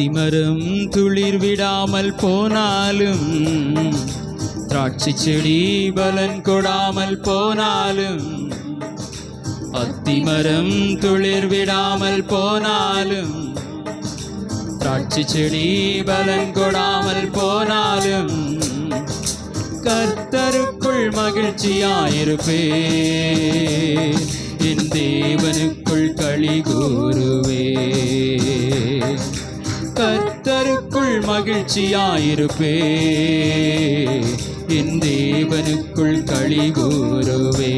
அத்திமரம் துளிர் விடாமல் போனாலும், திராட்சை செடி பலன் கொடாமல் போனாலும், அத்திமரம் துளிர் விடாமல் போனாலும், திராட்சை செடி பலன் கொடாமல் போனாலும், கர்த்தருக்குள் மகிழ்ச்சியாயிருப்பே, என் தேவனுக்குள் களி கூறுவே. கர்த்தருக்குள் மகிழ்ச்சியாயிருப்பே, என் தேவனுக்குள் களி கூறுவே.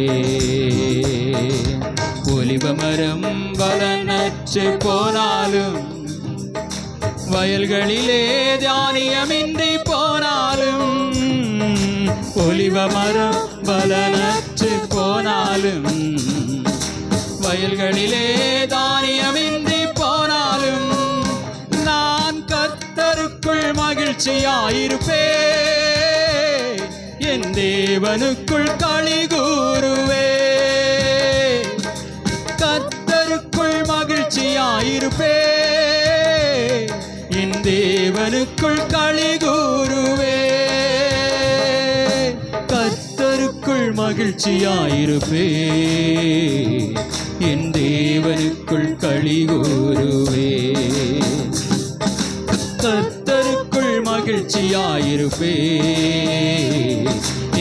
ஒலிவமரம் பலனற்று போனாலும், வயல்களிலே தானியமின்றி போனாலும், ஒலிவமரம் பலனற்று போனாலும், வயல்களிலே தானியமின்றி போனாலும், நான் கர்த்தருக்குள் மகிழ்ச்சியாயிருப்பே, என் தேவனுக்குள் களி கூறுவே. கர்த்தருக்குள் மகிழ்ச்சியாயிருப்பே, என் தேவனுக்குள் களி கூறுவே. கர்த்தருக்குள் மகிழ்ச்சியாயிருப்பே, என் தேவனுக்குள் களி கூறுவே. கர்த்தருக்குள் மகிழ்ச்சியாயிருப்பே,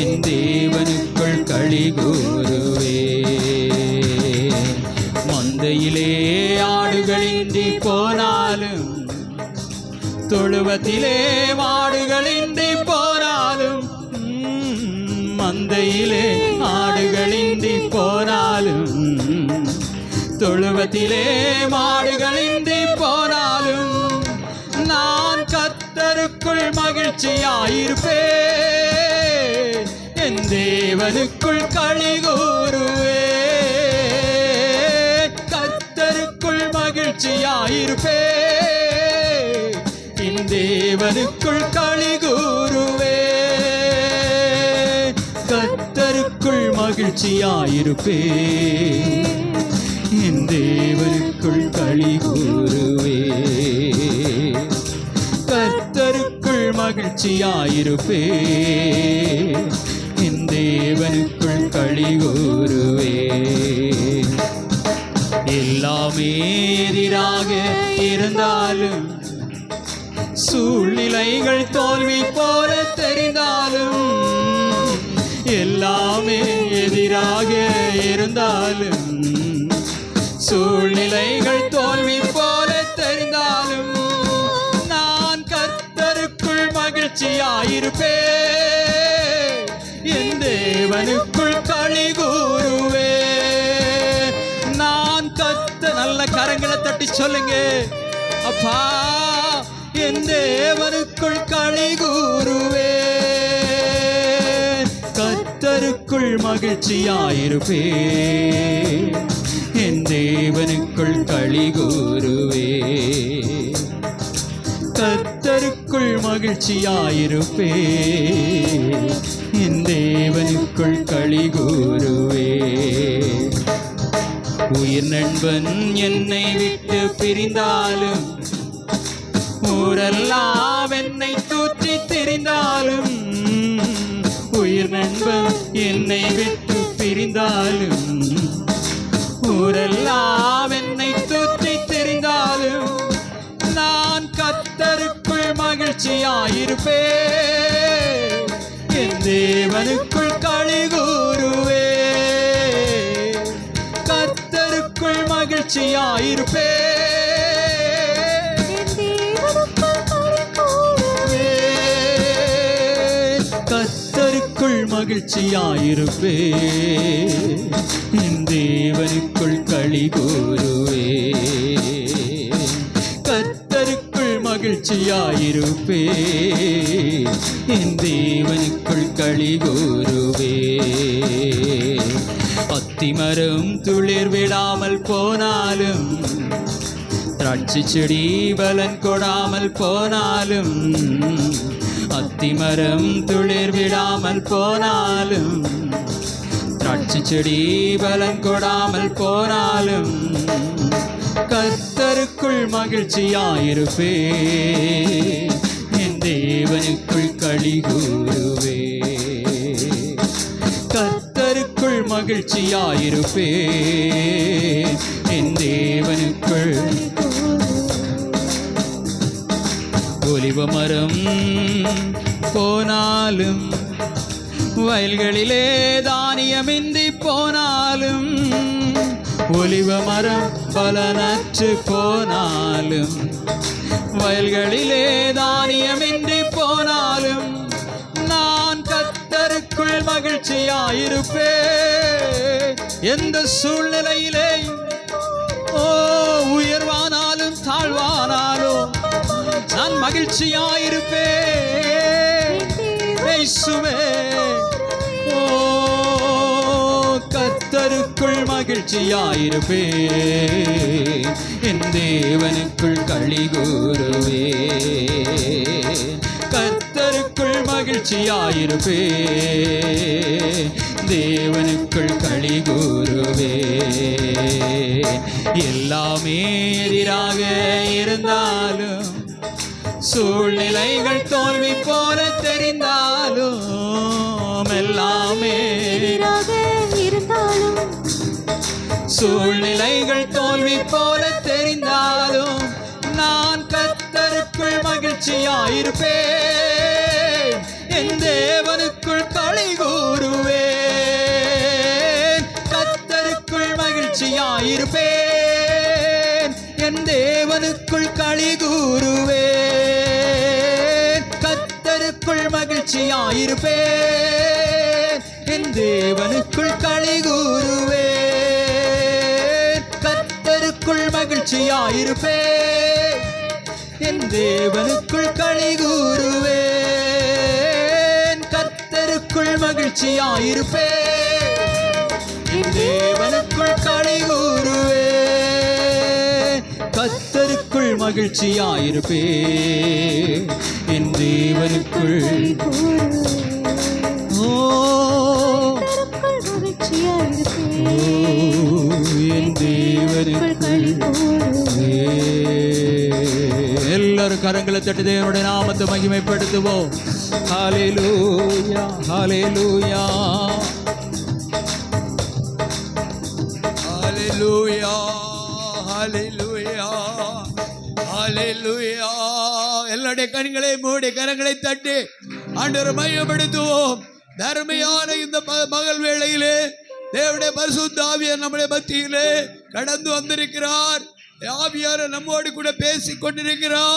என் தேவனுக்குள் களி கூறுவே. மந்தையிலே ஆடுகளின்றி போனாலும், தொழுவத்திலே மாடுகளின்றி போனாலும், மந்தையிலே ஆடுகளின்றி போனாலும், தொழுவத்திலே மாடுகளின்றி போனாலும், நான் கர்த்தருக்குள் மகிழ்ச்சியாயிருப்பே, என் தேவனுக்குள் களி கூறுவே. கர்த்தருக்குள் மகிழ்ச்சியாயிருப்பே, என் தேவனுக்குள் களி கூறுவே. கர்த்தருக்குள் மகிழ்ச்சியாயிருப்பே, என் தேவனுக்குள் களி கூறுவே. கர்த்தருக்குள் மகிழ்ச்சியாயிருப்பே, என் தேவனுக்குள் களி கூறுவே. எல்லாமே எதிராக இருந்தாலும், சூழ்நிலைகள் தோல்வி போல தெரிந்தாலும், எல்லாமே எதிராக இருந்தாலும், சூழ்நிலைகள் தோல்வி போல தெரிந்தாலும், நான் கர்த்தருக்குள் மகிழ்ச்சியாயிருப்பே, என் தேவனுக்குள் களி கூறுவே. நான் நல்ல கரங்களை தட்டி சொல்லுங்க, அப்பா, என் தேவனுக்குள் களி கூறுவே. கர்த்தருக்குள் மகிழ்ச்சியாயிருப்பே, என் தேவனுக்குள் களி கூறுவே. கர்த்தருக்குள் மகிழ்ச்சியாயிருப்பே, என் தேவனுக்குள் களி கூறுவே. உயிர் நண்பன் என்னை விட்டு பிரிந்தாலும், ஊரெல்லாம் என்னை தூற்றி திரிந்தாலும், உயிர் நண்பன் என்னை விட்டு பிரிந்தாலும், ஊரெல்லாம் என்னை தூற்றி திரிந்தாலும், நான் கர்த்தருக்குள் மகிழ்ச்சியாயிருப்பே, என் தேவனுக்குள் களி கூறுவே. கர்த்தருக்குள் மகிழ்ச்சியாயிருப்பே, கர்த்தருக்குள் மகிழ்ச்சியாயிருப்பே, என் தேவனுக்குள் களி கூறுவே. கர்த்தருக்குள் மகிழ்ச்சியாயிருப்பே, என் தேவனுக்குள் களி கூறுவே. அத்திமரம் துளிர் விடாமல் போனாலும், திராட்சை செடி பலன் கொடாமல் போனாலும், அத்திமரம் துளிர் விடாமல் போனாலும், திராட்சை செடி பலன் கொடாமல் போனாலும், கர்த்தருக்குள் மகிழ்ச்சியாயிருப்பே, என் தேவனுக்குள் களி கூறுவே. கர்த்தருக்குள் மகிழ்ச்சியாயிருப்பே, என் தேவனுக்குள். ஒலிவ மரம் போனாலும், வயல்களிலே தானியமின்றி போனாலும், ஒலிவ மரம் பலனற்று போனாலும், வயல்களிலே தானியமின்றி போனாலும், நான் கர்த்தருக்குள் மகிழ்ச்சியாயிருப்பே. எந்த சூழ்நிலையிலே உயர்வானாலும் தாழ்வானாலும் நான் மகிழ்ச்சியாயிருப்பே. இயேசுவே, கர்த்தருக்குள் மகிழ்ச்சியாயிருப்பே, என் தேவனுக்குள் களி கூறுவே. கர்த்தருக்குள் மகிழ்ச்சியாயிருப்பே, தேவனுக்குள் களி கூறுவே. எல்லாமே எதிராக இருந்தாலும், சூழ்நிலைகள் தோல்வி போல தெரிந்தாலும், எல்லாமே எதிராக இருந்தாலும், சூழ்நிலைகள் தோல்வி போல தெரிந்தாலும், நான் கர்த்தருக்குள் மகிழ்ச்சியாயிருப்பேன், என் தேவனுக்குள் களி கூறுவேன். கர்த்தருக்குள் மகிழ்ச்சியாயிருப்பேன், என் தேவனுக்குள் களி கூறுவேன். கர்த்தருக்குள் மகிழ்ச்சியாயிருப்பேன், என் தேவனுக்குள் களி கூறுவேன். கர்த்தருக்குள் மகிழ்ச்சியாயிருப்பேன், என் தேவனுக்குள் களி கூறுவேன். கர்த்தருக்குள் மகிழ்ச்சியாயிருப்பேன், என் தேவனுக்குள் களி கூறுவேன். கர்த்தருக்குள் மகிழ்ச்சியாயிருப்பேன், என் தேவனுக்குள். என் தேவனுக்குள். எல்லாரும் கரங்களை தட்டி தேவனுடைய நாமத்தை மகிமைப்படுத்துவோம். ஹல்லேலூயா, ஹல்லேலூயா, ஹல்லேலூயா, ஹல்லேலூயா, ஹல்லேலூயா. எல்லாருடைய கண்களை மூடி கரங்களை தட்டி ஆண்டவரை மகிமைப்படுத்துவோம். தர்மையான இந்த மகள் வேளையிலே தேவனுடைய பரிசுத்த ஆவியார் நம்முடைய மத்தியிலே கடந்து வந்திருக்கிறார். ஆவியார் நம்மோடு கூட பேசிக் கொண்டிருக்கிறார்.